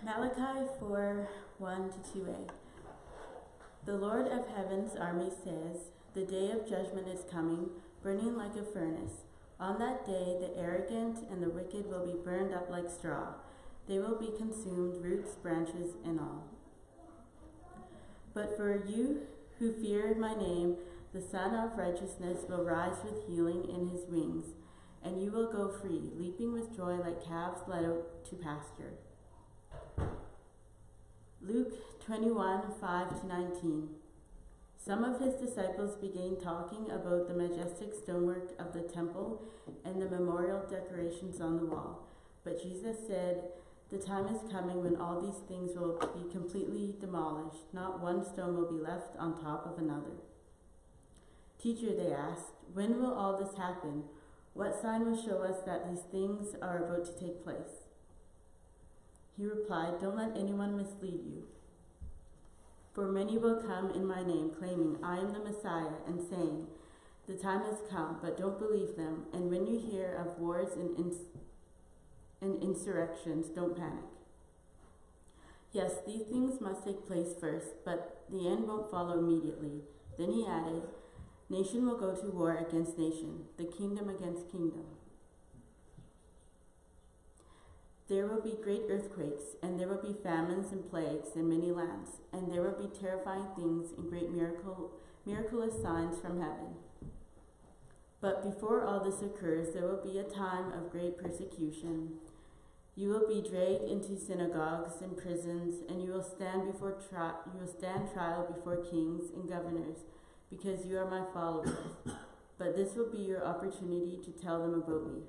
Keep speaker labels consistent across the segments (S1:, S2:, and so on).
S1: Malachi 4, 1 to 2a. The Lord of heaven's army says, "The day of judgment is coming, burning like a furnace. On that day the arrogant and the wicked will be burned up like straw. They will be consumed, roots, branches, and all. But for you who fear my name, the Son of Righteousness will rise with healing in his wings, and you will go free, leaping with joy like calves led out to pasture." Luke 21, 5 to 19. Some of his disciples began talking about the majestic stonework of the temple and the memorial decorations on the wall. But Jesus said, "The time is coming when all these things will be completely demolished. Not one stone will be left on top of another." "Teacher," they asked, "when will all this happen? What sign will show us that these things are about to take place?" He replied, "Don't let anyone mislead you. For many will come in my name, claiming, 'I am the Messiah,' and saying, 'The time has come,' but don't believe them. And when you hear of wars and insurrections, don't panic. Yes, these things must take place first, but the end won't follow immediately." Then he added, "Nation will go to war against nation, the kingdom against kingdom. There will be great earthquakes, and there will be famines and plagues in many lands, and there will be terrifying things and great miraculous signs from heaven. But before all this occurs, there will be a time of great persecution. You will be dragged into synagogues and prisons, and you will stand trial before kings and governors, because you are my followers. But this will be your opportunity to tell them about me.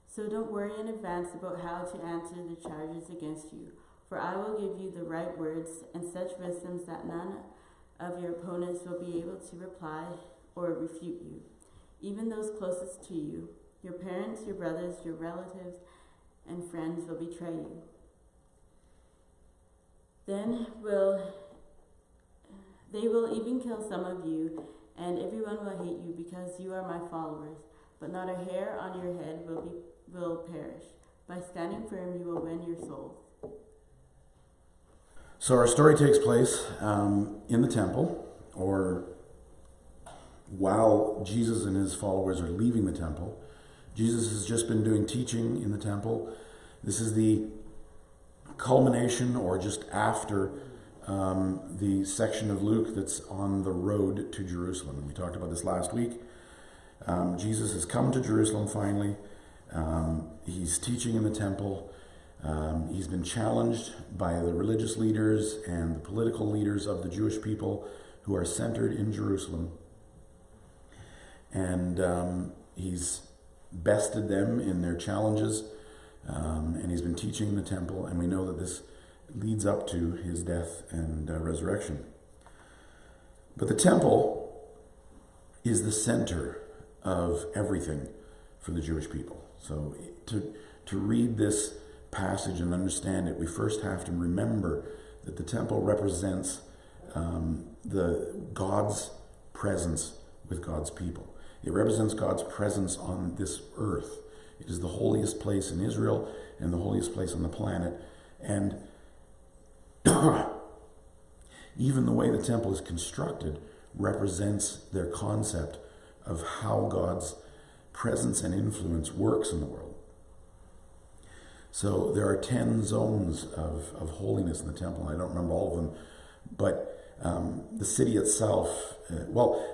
S1: So don't worry in advance about how to answer the charges against you, for I will give you the right words and such wisdom that none of your opponents will be able to reply or refute you. Even those closest to you, your parents, your brothers, your relatives, and friends will betray you. Then they will even kill some of you, and everyone will hate you because you are my followers. But not a hair on your head will perish. By standing firm, you will win your souls."
S2: So our story takes place in the temple, or while Jesus and his followers are leaving the temple. Jesus has just been doing teaching in the temple. This is the culmination, or just after the section of Luke that's on the road to Jerusalem. And we talked about this last week. Jesus has come to Jerusalem finally. He's teaching in the temple. He's been challenged by the religious leaders and the political leaders of the Jewish people who are centered in Jerusalem. And he's bested them in their challenges. And he's been teaching in the temple. And we know that this leads up to his death and resurrection. But the temple is the center of everything for the Jewish people. So to read this passage and understand it, we first have to remember that the temple represents God's presence with God's people. It represents God's presence on this earth. It is the holiest place in Israel and the holiest place on the planet. And even the way the temple is constructed represents their concept of how God's presence and influence works in the world. So there are 10 zones of holiness in the temple. I don't remember all of them, but the city itself,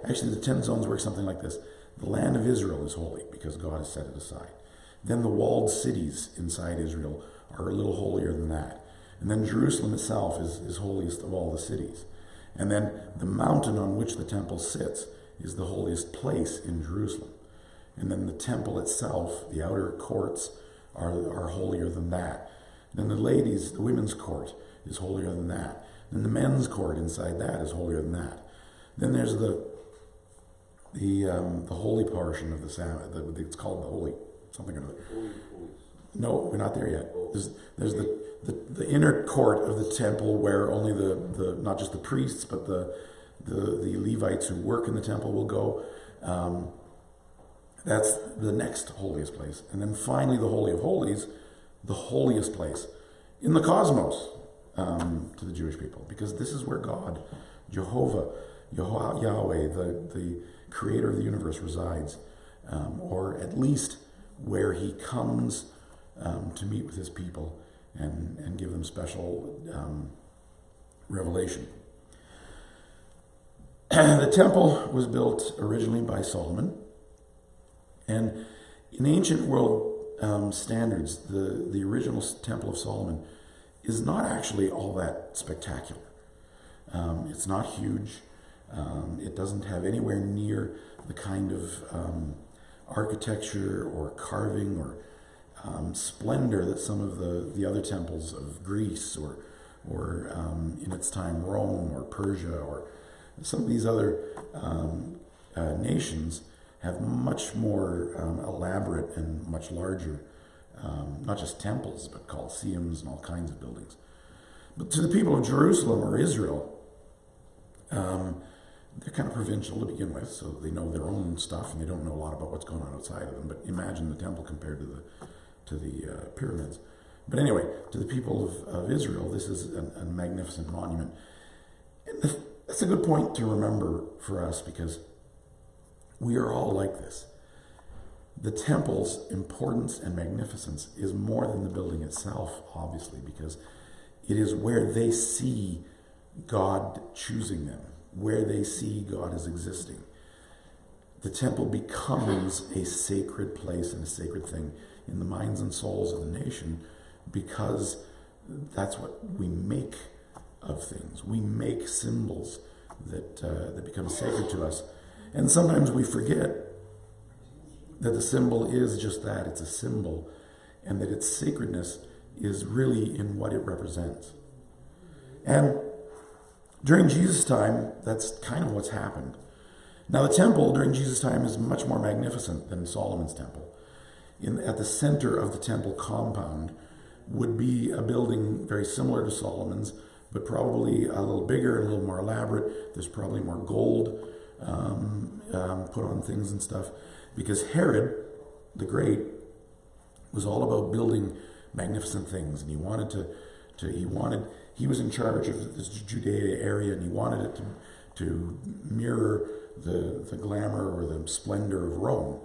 S2: actually the 10 zones work something like this. The land of Israel is holy because God has set it aside. Then the walled cities inside Israel are a little holier than that. And then Jerusalem itself is holiest of all the cities. And then the mountain on which the temple sits is the holiest place in Jerusalem. And then the temple itself, the outer courts, are holier than that. Then the women's court is holier than that. Then the men's court inside that is holier than that. Then there's the holy portion of the Sabbath. It's called the holy something or other. No, we're not there yet. There's the inner court of the temple where only the not just the priests but the Levites who work in the temple will go. That's the next holiest place. And then finally the Holy of Holies, the holiest place. in the cosmos to the Jewish people, because this is where God, Jehovah, Yahweh, the creator of the universe, resides, or at least where he comes to meet with his people and give them special revelation. The temple was built originally by Solomon, and in ancient world standards, the original Temple of Solomon is not actually all that spectacular. It's not huge. It doesn't have anywhere near the kind of architecture or carving or splendor that some of the other temples of Greece or in its time Rome or Persia or some of these other nations have much more elaborate and much larger, not just temples, but colosseums and all kinds of buildings. But to the people of Jerusalem or Israel, they're kind of provincial to begin with, so they know their own stuff and they don't know a lot about what's going on outside of them. But imagine the temple compared to the pyramids. But anyway, to the people of Israel, this is a magnificent monument. And that's a good point to remember for us, because we are all like this. The temple's importance and magnificence is more than the building itself, obviously, because it is where they see God choosing them, where they see God as existing. The temple becomes a sacred place and a sacred thing in the minds and souls of the nation, because that's what we make of things. We make symbols that become sacred to us. And sometimes we forget that the symbol is just that, it's a symbol, and that its sacredness is really in what it represents. And during Jesus' time, that's kind of what's happened. Now, the temple during Jesus' time is much more magnificent than Solomon's temple. At the center of the temple compound would be a building very similar to Solomon's, but probably a little bigger and a little more elaborate. There's probably more gold put on things and stuff, because Herod the Great was all about building magnificent things, and he was in charge of this Judea area, and he wanted it to mirror the glamour or the splendor of Rome.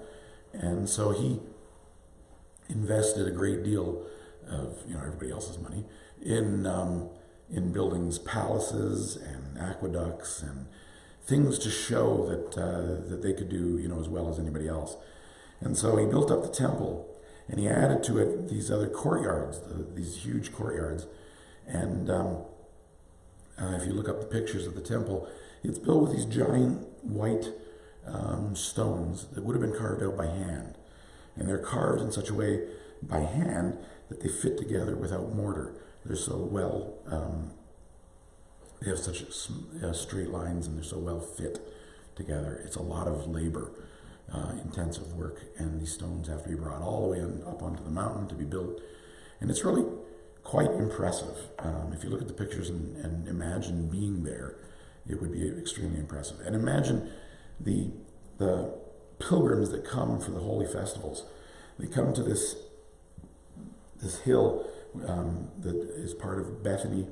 S2: And so he invested a great deal of everybody else's money in buildings, palaces and aqueducts and things to show that they could do as well as anybody else. And so he built up the temple, and he added to it these other courtyards, these huge courtyards. And if you look up the pictures of the temple, it's built with these giant white stones that would have been carved out by hand. And they're carved in such a way by hand that they fit together without mortar. They're so well, they have such straight lines, and they're so well fit together. It's a lot of labor, intensive work, and these stones have to be brought all the way up onto the mountain to be built. And it's really quite impressive. If you look at the pictures and imagine being there, it would be extremely impressive. And imagine the pilgrims that come for the holy festivals. They come to this hill that is part of Bethany,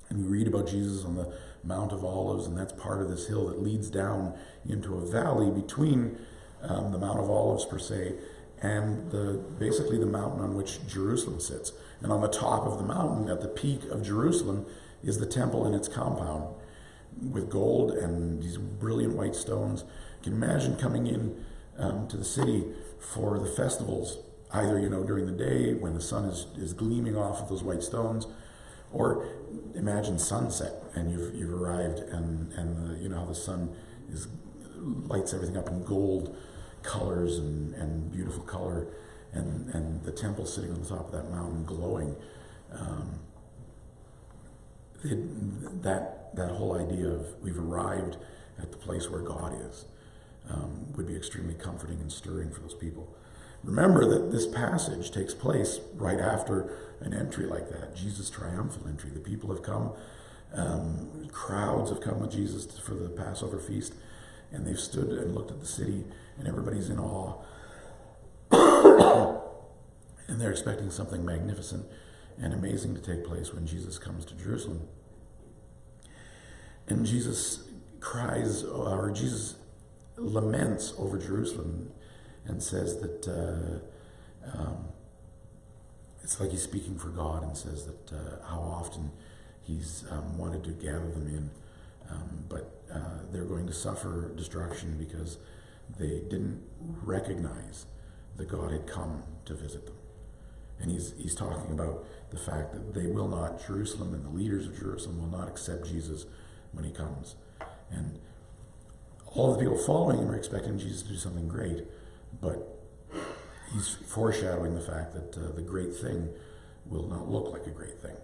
S2: and we read about Jesus on the Mount of Olives, and that's part of this hill that leads down into a valley between the Mount of Olives per se and basically the mountain on which Jerusalem sits. And on the top of the mountain, at the peak of Jerusalem, is the temple and its compound with gold and these brilliant white stones. You can imagine coming in to the city for the festivals, either during the day when the sun is gleaming off of those white stones, or imagine sunset and you've arrived and how the sun lights everything up in gold colors and beautiful color, and the temple sitting on the top of that mountain glowing. That whole idea of we've arrived at the place where God is would be extremely comforting and stirring for those people. Remember that this passage takes place right after an entry like that, Jesus' triumphal entry. The people have come, crowds have come with Jesus for the Passover feast, and they've stood and looked at the city, and everybody's in awe. And they're expecting something magnificent. and amazing to take place when Jesus comes to Jerusalem. And Jesus laments over Jerusalem and says that it's like he's speaking for God, and says that how often he's wanted to gather them in, but they're going to suffer destruction because they didn't recognize that God had come to visit them. And he's talking about the fact that they will not, Jerusalem and the leaders of Jerusalem will not accept Jesus when he comes. And all of the people following him are expecting Jesus to do something great, but he's foreshadowing the fact that the great thing will not look like a great thing.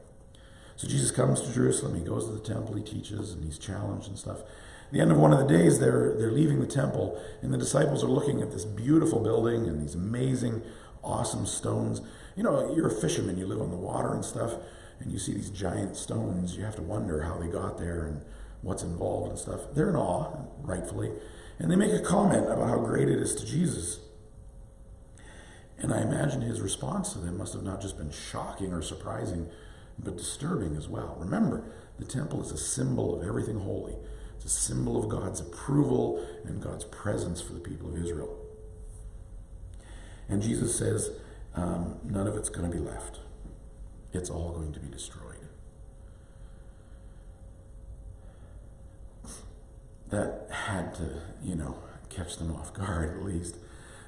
S2: So Jesus comes to Jerusalem, he goes to the temple, he teaches, and he's challenged and stuff. At the end of one of the days, they're leaving the temple, and the disciples are looking at this beautiful building and these amazing, awesome stones. You know, you're a fisherman, you live on the water and stuff, and you see these giant stones. You have to wonder how they got there and what's involved and stuff. They're in awe, rightfully, and they make a comment about how great it is to Jesus. And I imagine his response to them must have not just been shocking or surprising, but disturbing as well. Remember, the temple is a symbol of everything holy. It's a symbol of God's approval and God's presence for the people of Israel. And Jesus says, none of it's going to be left. It's all going to be destroyed. That had to, catch them off guard at least.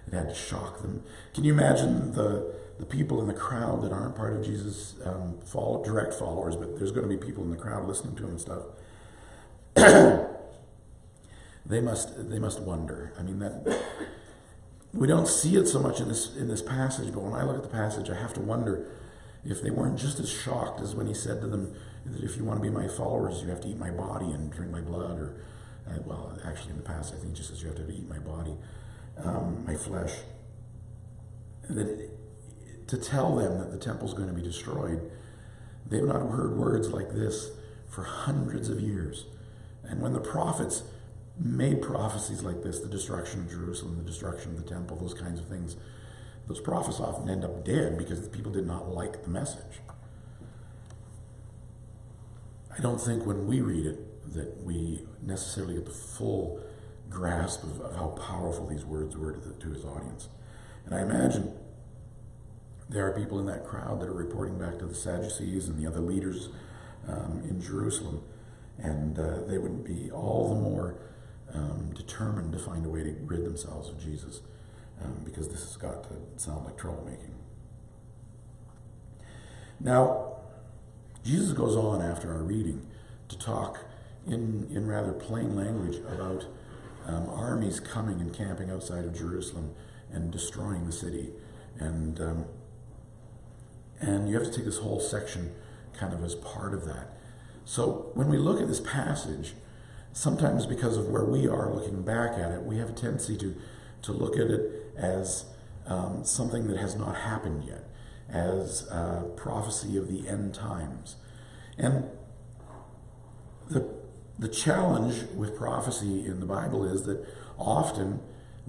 S2: It had to shock them. Can you imagine the people in the crowd that aren't part of Jesus' direct followers, but there's going to be people in the crowd listening to him and stuff. They must wonder. I mean, that we don't see it so much in this passage, but when I look at the passage, I have to wonder if they weren't just as shocked as when he said to them that if you want to be my followers, you have to eat my body and drink my blood, or well, actually in the past, I think it just says you have to eat my body, my flesh. That to tell them that the temple's going to be destroyed, they've not heard words like this for hundreds of years. And when the prophets made prophecies like this, the destruction of Jerusalem, the destruction of the temple, those kinds of things, those prophets often end up dead because people did not like the message. I don't think when we read it that we necessarily get the full grasp of how powerful these words were to his audience. And I imagine there are people in that crowd that are reporting back to the Sadducees and the other leaders in Jerusalem, and they would be all the more determined to find a way to rid themselves of Jesus, because this has got to sound like troublemaking. Now, Jesus goes on after our reading to talk in rather plain language about armies coming and camping outside of Jerusalem and destroying the city. And you have to take this whole section kind of as part of that. So when we look at this passage, sometimes because of where we are looking back at it, we have a tendency to look at it as something that has not happened yet, as prophecy of the end times. And the challenge with prophecy in the Bible is that often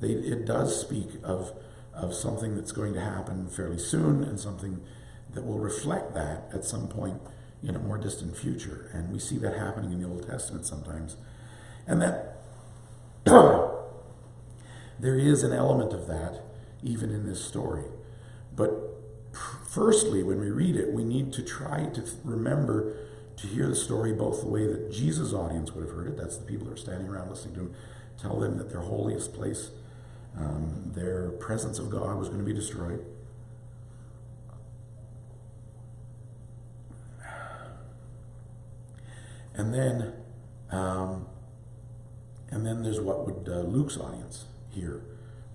S2: it does speak of something that's going to happen fairly soon and something that will reflect that at some point in a more distant future. And we see that happening in the Old Testament sometimes. And that there is an element of that even in this story. But firstly, when we read it, we need to try to remember to hear the story both the way that Jesus' audience would have heard it. That's the people that are standing around listening to him. Tell them that their holiest place, their presence of God was going to be destroyed. And then there's what would Luke's audience hear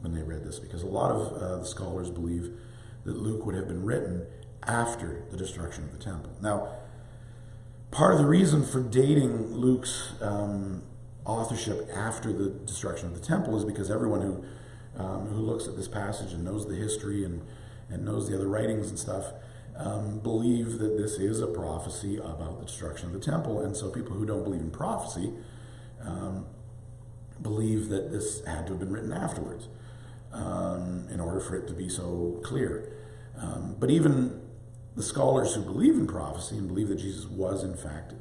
S2: when they read this, because a lot of the scholars believe that Luke would have been written after the destruction of the temple. Now, part of the reason for dating Luke's authorship after the destruction of the temple is because everyone who looks at this passage and knows the history and knows the other writings and stuff believe that this is a prophecy about the destruction of the temple. And so people who don't believe in prophecy believe that this had to have been written afterwards in order for it to be so clear. But even the scholars who believe in prophecy and believe that Jesus was, in fact,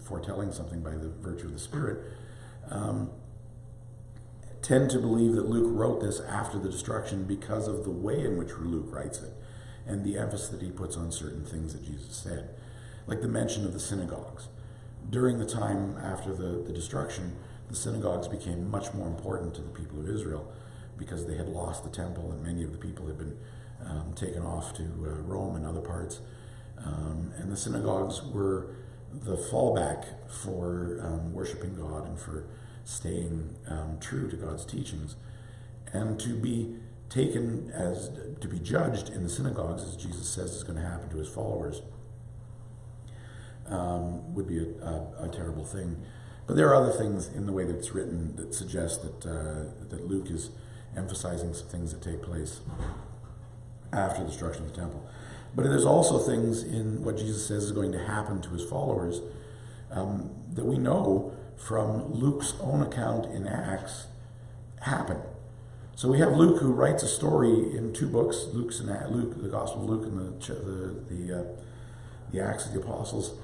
S2: foretelling something by the virtue of the Spirit, tend to believe that Luke wrote this after the destruction because of the way in which Luke writes it and the emphasis that he puts on certain things that Jesus said. Like the mention of the synagogues. During the time after the destruction, the synagogues became much more important to the people of Israel because they had lost the temple and many of the people had been taken off to Rome and other parts. And the synagogues were the fallback for worshiping God and for staying true to God's teachings. And to be taken to be judged in the synagogues, as Jesus says is going to happen to his followers, would be a terrible thing. But there are other things in the way that it's written that suggest that Luke is emphasizing some things that take place after the destruction of the temple. But there's also things in what Jesus says is going to happen to his followers that we know from Luke's own account in Acts happen. So we have Luke who writes a story in two books, Luke, the Gospel of Luke and the Acts of the Apostles,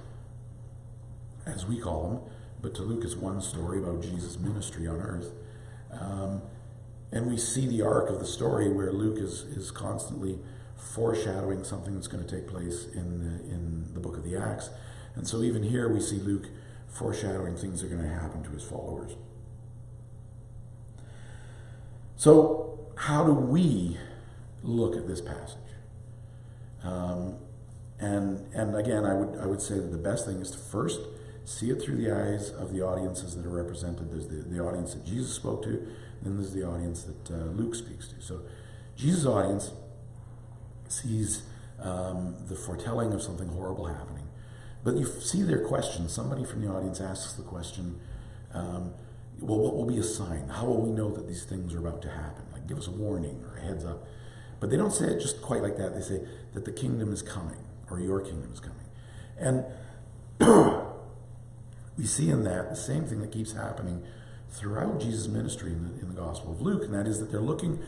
S2: as we call them. But to Luke is one story about Jesus' ministry on earth. And we see the arc of the story where Luke is constantly foreshadowing something that's going to take place in the book of the Acts. And so even here we see Luke foreshadowing things that are going to happen to his followers. So how do we look at this passage? And again, I would say that the best thing is to first see it through the eyes of the audiences that are represented. There's the audience that Jesus spoke to, then there's the audience that Luke speaks to. So Jesus' audience sees the foretelling of something horrible happening. But you see their question. Somebody from the audience asks the question, well, what will be a sign? How will we know that these things are about to happen? Like, give us a warning or a heads up. But they don't say it just quite like that. They say that the kingdom is coming, or your kingdom is coming. And we see in that the same thing that keeps happening throughout Jesus' ministry in the Gospel of Luke, and that is that they're looking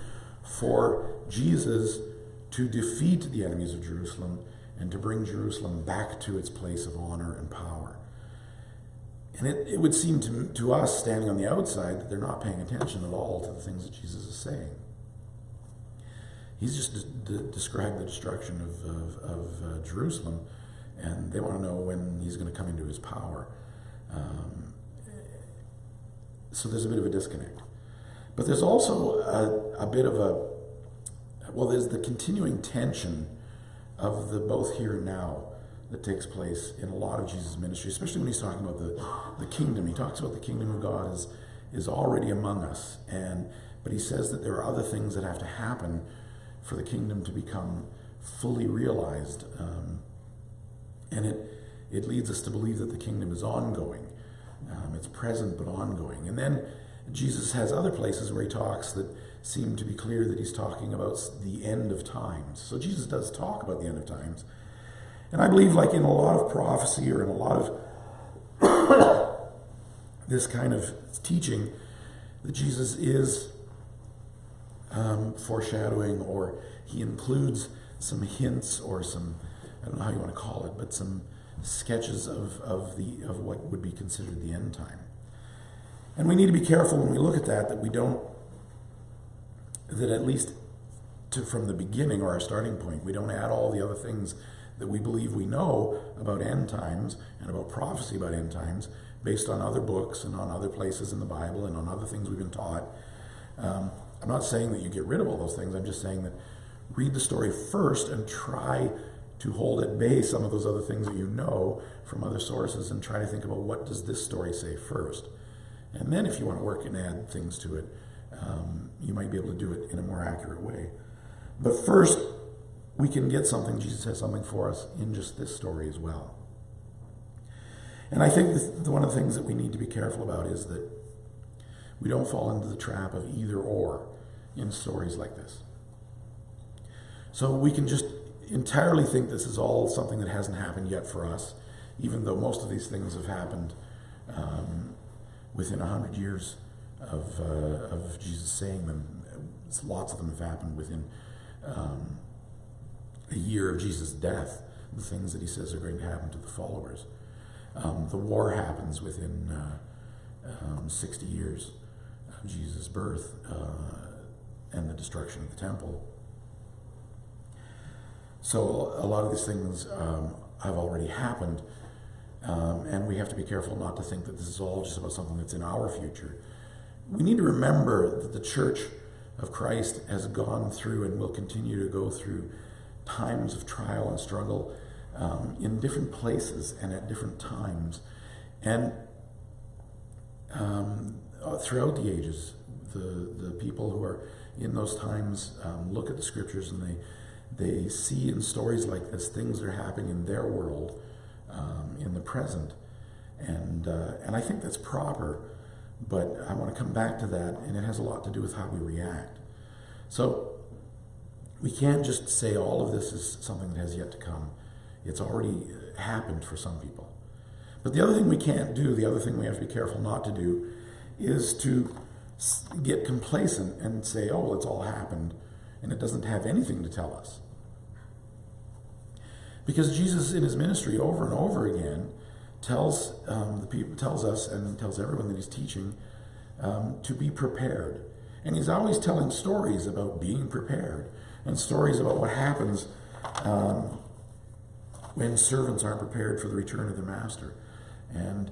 S2: for Jesus to defeat the enemies of Jerusalem and to bring Jerusalem back to its place of honor and power. And it would seem to us, standing on the outside, that they're not paying attention at all to the things that Jesus is saying. He's just described the destruction of Jerusalem, and they want to know when he's going to come into his power. So there's a bit of a disconnect. But there's also a bit of there's the continuing tension of the both here and now that takes place in a lot of Jesus' ministry, especially when he's talking about the kingdom. He talks about the kingdom of God is already among us, but he says that there are other things that have to happen for the kingdom to become fully realized. And it leads us to believe that the kingdom is ongoing. It's present but ongoing. And then Jesus has other places where he talks that seem to be clear that he's talking about the end of times. So Jesus does talk about the end of times. And I believe, like in a lot of prophecy or in a lot of this kind of teaching, that Jesus is foreshadowing, or he includes some hints or some, I don't know how you want to call it, but some sketches of what would be considered the end time. And we need to be careful when we look at that we don't, that at least from the beginning or our starting point, we don't add all the other things that we believe we know about end times and about prophecy about end times based on other books and on other places in the Bible and on other things we've been taught. I'm not saying that you get rid of all those things. I'm just saying that read the story first and try to hold at bay some of those other things that you know from other sources, and try to think about what does this story say first. And then if you want to work and add things to it, you might be able to do it in a more accurate way. But first, we can get something, Jesus has something for us in just this story as well. And I think one of the things that we need to be careful about is that we don't fall into the trap of either or in stories like this. So we can just entirely think this is all something that hasn't happened yet for us, even though most of these things have happened within 100 years of Jesus saying them. Lots of them have happened within a year of Jesus' death. the things that he says are going to happen to the followers. The war happens within 60 years of Jesus' birth and the destruction of the temple. So a lot of these things have already happened, and we have to be careful not to think that this is all just about something that's in our future. We need to remember that the Church of Christ has gone through and will continue to go through times of trial and struggle in different places and at different times. And throughout the ages, the people who are in those times look at the scriptures and they see in stories like this things that are happening in their world in the present. And I think that's proper, but I want to come back to that, and it has a lot to do with how we react. So we can't just say all of this is something that has yet to come. It's already happened for some people. But the other thing we can't do, the other thing we have to be careful not to do, is to get complacent and say, oh, well, it's all happened, and it doesn't have anything to tell us. Because Jesus in his ministry over and over again tells the people, tells us and tells everyone that he's teaching to be prepared. And he's always telling stories about being prepared and stories about what happens when servants aren't prepared for the return of their master. And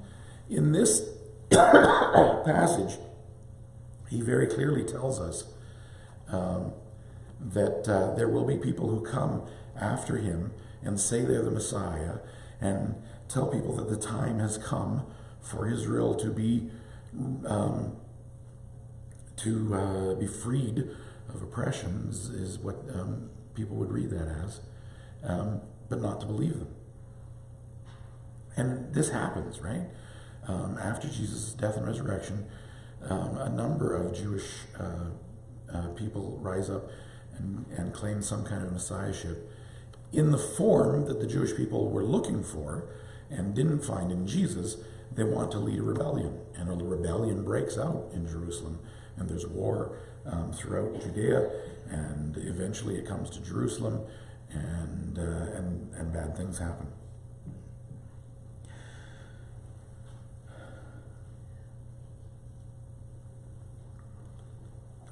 S2: in this passage, he very clearly tells us that there will be people who come after him and say they're the Messiah and tell people that the time has come for Israel to be freed of oppression is what people would read that as, but not to believe them. And this happens, right? After Jesus' death and resurrection, a number of Jewish people rise up and claim some kind of messiahship in the form that the Jewish people were looking for and didn't find in Jesus. They want to lead a rebellion, and a rebellion breaks out in Jerusalem, and there's war throughout Judea, and eventually it comes to Jerusalem, and bad things happen.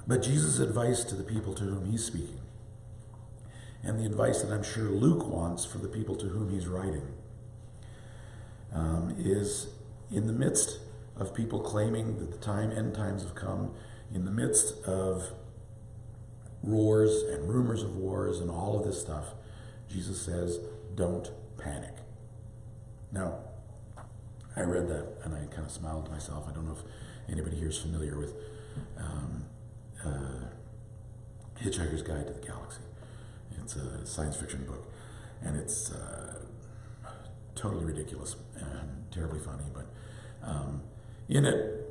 S2: But Jesus' advice to the people to whom he's speaking, and the advice that I'm sure Luke wants for the people to whom he's writing, is in the midst of people claiming that the end times have come, in the midst of wars and rumors of wars and all of this stuff, Jesus says, don't panic. Now, I read that and I kind of smiled to myself. I don't know if anybody here is familiar with Hitchhiker's Guide to the Galaxy. It's a science fiction book, and it's totally ridiculous and terribly funny, but in it,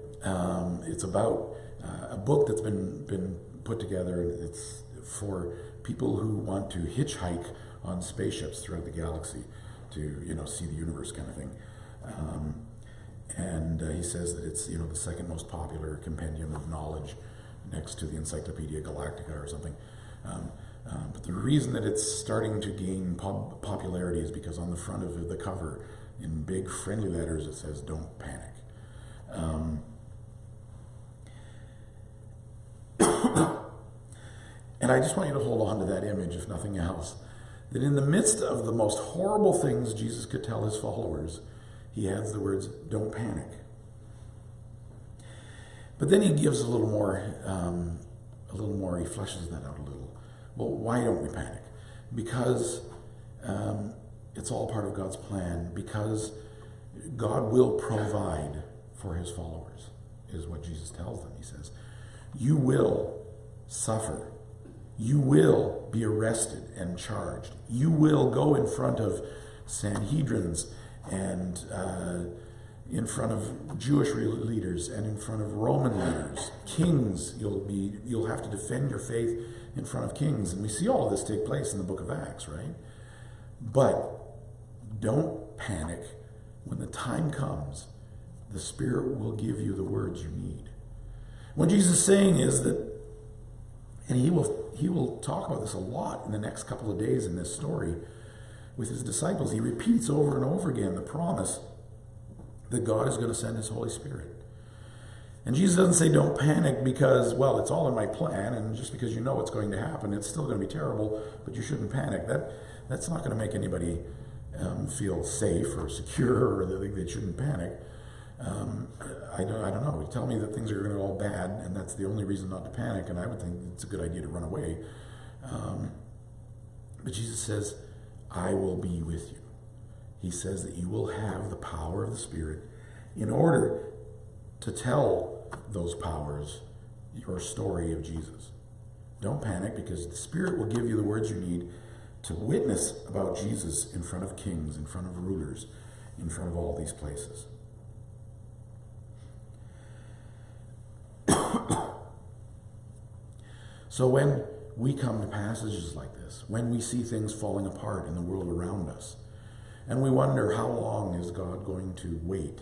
S2: it's about a book that's been put together, and it's for people who want to hitchhike on spaceships throughout the galaxy to, see the universe kind of thing. And he says that it's, the second most popular compendium of knowledge next to the Encyclopedia Galactica or something. But the reason that it's starting to gain popularity is because on the front of the cover, in big friendly letters, it says, don't panic. And I just want you to hold on to that image, if nothing else, that in the midst of the most horrible things Jesus could tell his followers, he adds the words, don't panic. But then he gives a little more, he fleshes that out a little. Well, why don't we panic? Because it's all part of God's plan, because God will provide for his followers, is what Jesus tells them. He says, you will suffer. You will be arrested and charged. You will go in front of Sanhedrins and in front of Jewish leaders and in front of Roman leaders, kings. You'll have to defend your faith in front of kings, and we see all of this take place in the book of Acts, right? But don't panic. When the time comes, the Spirit will give you the words you need. What Jesus is saying is that, and he will talk about this a lot in the next couple of days in this story, with his disciples. He repeats over and over again the promise that God is going to send his Holy Spirit. And Jesus doesn't say don't panic because, well, it's all in my plan, and just because you know it's going to happen, it's still going to be terrible, but you shouldn't panic. That's not going to make anybody feel safe or secure, or that they shouldn't panic. I don't know. You tell me that things are going to go all bad, and that's the only reason not to panic, and I would think it's a good idea to run away. But Jesus says, I will be with you. He says that you will have the power of the Spirit in order to tell those powers your story of Jesus. Don't panic, because the Spirit will give you the words you need to witness about Jesus in front of kings, in front of rulers, in front of all these places. So when we come to passages like this, when we see things falling apart in the world around us, and we wonder, how long is God going to wait?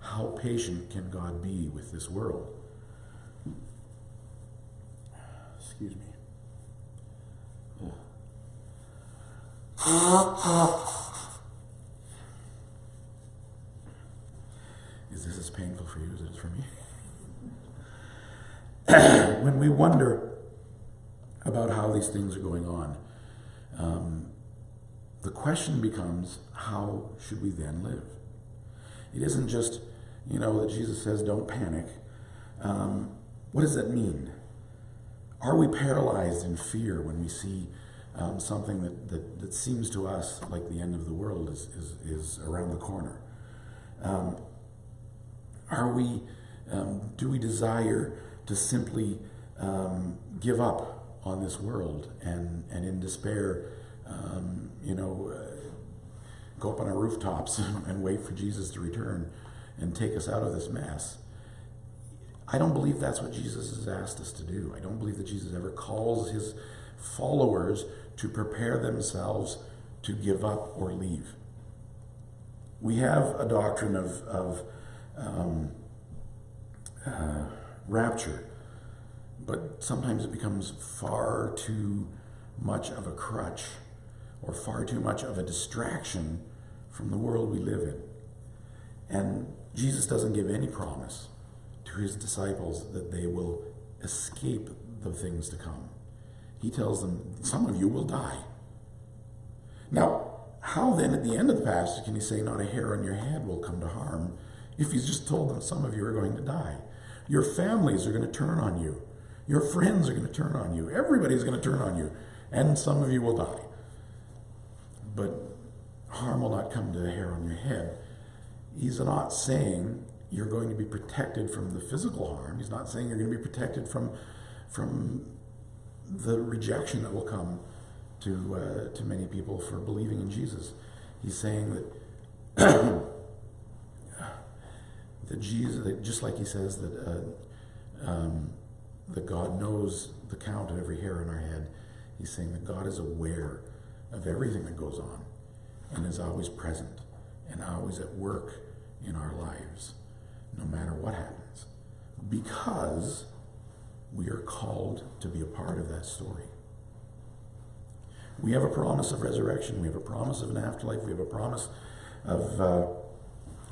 S2: How patient can God be with this world? Excuse me. Is this as painful for you as it is for me? When we wonder about how these things are going on, the question becomes, how should we then live? It isn't just, that Jesus says don't panic. What does that mean? Are we paralyzed in fear when we see something that seems to us like the end of the world is around the corner? Do we desire to simply give up on this world and in despair, go up on our rooftops and wait for Jesus to return and take us out of this mess? I don't believe that's what Jesus has asked us to do. I don't believe that Jesus ever calls his followers to prepare themselves to give up or leave. We have a doctrine of rapture, but sometimes it becomes far too much of a crutch or far too much of a distraction from the world we live in. And Jesus doesn't give any promise to his disciples that they will escape the things to come. He tells them, some of you will die. Now, how then at the end of the passage can he say not a hair on your head will come to harm if he's just told them some of you are going to die? Your families are going to turn on you. Your friends are going to turn on you. Everybody's going to turn on you. And some of you will die. But harm will not come to a hair on your head. He's not saying you're going to be protected from the physical harm. He's not saying you're going to be protected from the rejection that will come to many people for believing in Jesus. He's saying that that just like he says that God knows the count of every hair on our head, he's saying that God is aware of everything that goes on and is always present and always at work in our lives, no matter what happens, because we are called to be a part of that story. We have a promise of resurrection. We have a promise of an afterlife. We have a promise of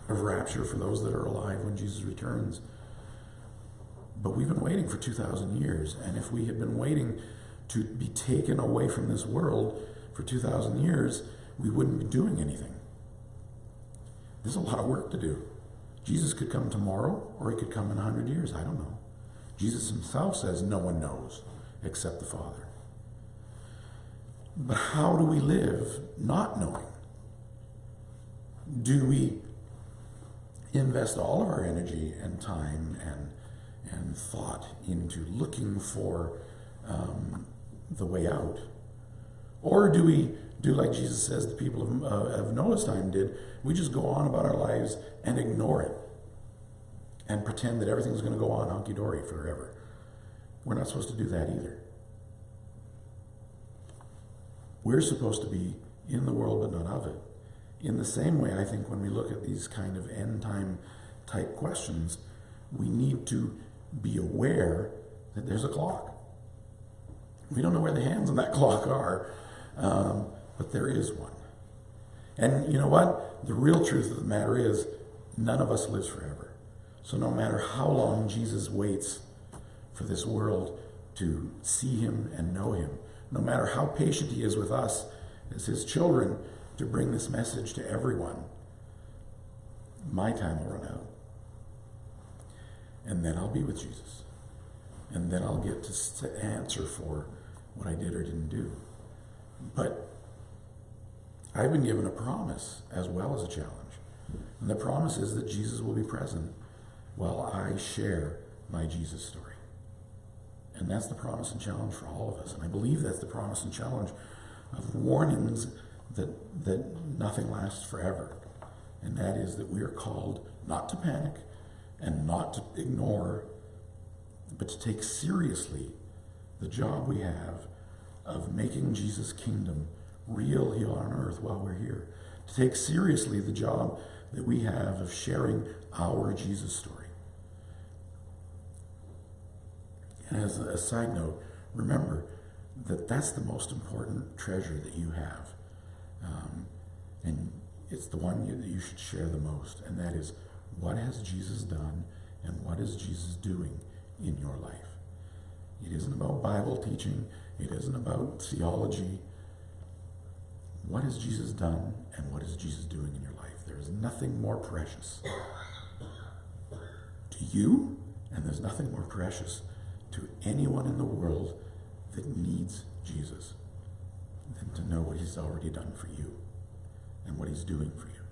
S2: rapture for those that are alive when Jesus returns. But we've been waiting for 2,000 years, and if we had been waiting to be taken away from this world for 2,000 years, we wouldn't be doing anything. There's a lot of work to do. Jesus could come tomorrow, or he could come in 100 years. I don't know. Jesus himself says no one knows except the Father. But how do we live not knowing? Do we invest all of our energy and time and thought into looking for the way out? Or do we do like Jesus says the people of Noah's time did? We just go on about our lives and ignore it and pretend that everything's going to go on hunky-dory forever. We're not supposed to do that either. We're supposed to be in the world but not of it. In the same way, I think when we look at these kind of end-time type questions, we need to be aware that there's a clock. We don't know where the hands on that clock are, but there is one. And you know what? The real truth of the matter is, none of us lives forever. So no matter how long Jesus waits for this world to see him and know him, no matter how patient he is with us as his children to bring this message to everyone, my time will run out. And then I'll be with Jesus. And then I'll get to answer for what I did or didn't do. But I've been given a promise as well as a challenge. And the promise is that Jesus will be present while I share my Jesus story. And that's the promise and challenge for all of us. And I believe that's the promise and challenge of warnings that nothing lasts forever. And that is that we are called not to panic and not to ignore, but to take seriously the job we have of making Jesus' kingdom real here on earth while we're here. To take seriously the job that we have of sharing our Jesus story. And as a side note, remember that that's the most important treasure that you have. And it's the one that you should share the most. And that is, what has Jesus done and what is Jesus doing in your life? It isn't about Bible teaching. It isn't about theology. What has Jesus done and what is Jesus doing in your life? There is nothing more precious to you, and there's nothing more precious to anyone in the world that needs Jesus than to know what he's already done for you and what he's doing for you.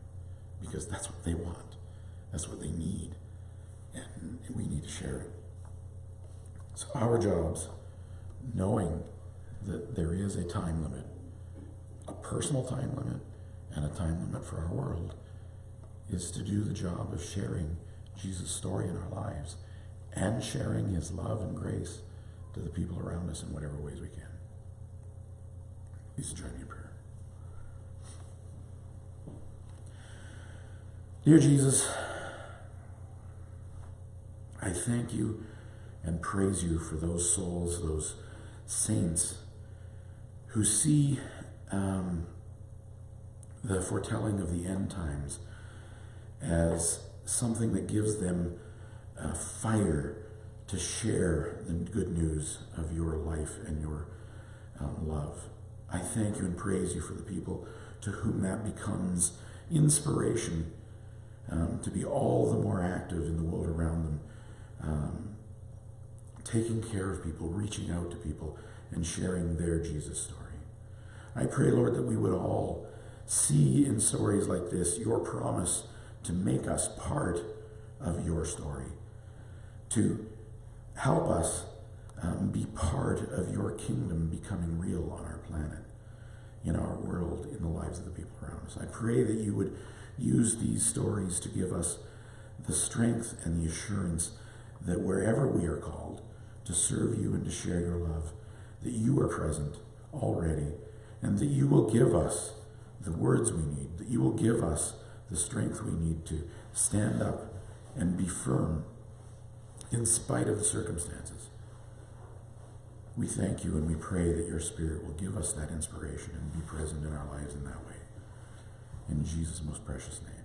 S2: Because that's what they want. That's what they need. And we need to share it. So our jobs, knowing that there is a time limit, a personal time limit and a time limit for our world, is to do the job of sharing Jesus' story in our lives and sharing his love and grace to the people around us in whatever ways we can. Please join me in prayer. Dear Jesus, I thank you and praise you for those souls, those saints who see the foretelling of the end times as something that gives them fire to share the good news of your life and your love. I thank you and praise you for the people to whom that becomes inspiration to be all the more active in the world around them, taking care of people, reaching out to people, and sharing their Jesus story. I pray, Lord, that we would all see in stories like this your promise to make us part of your story, to help us be part of your kingdom becoming real on our planet, in our world, in the lives of the people around us. I pray that you would use these stories to give us the strength and the assurance that wherever we are called to serve you and to share your love, that you are present already, and that you will give us the words we need, that you will give us the strength we need to stand up and be firm in spite of the circumstances. We thank you and we pray that your Spirit will give us that inspiration and be present in our lives in that way. In Jesus' most precious name.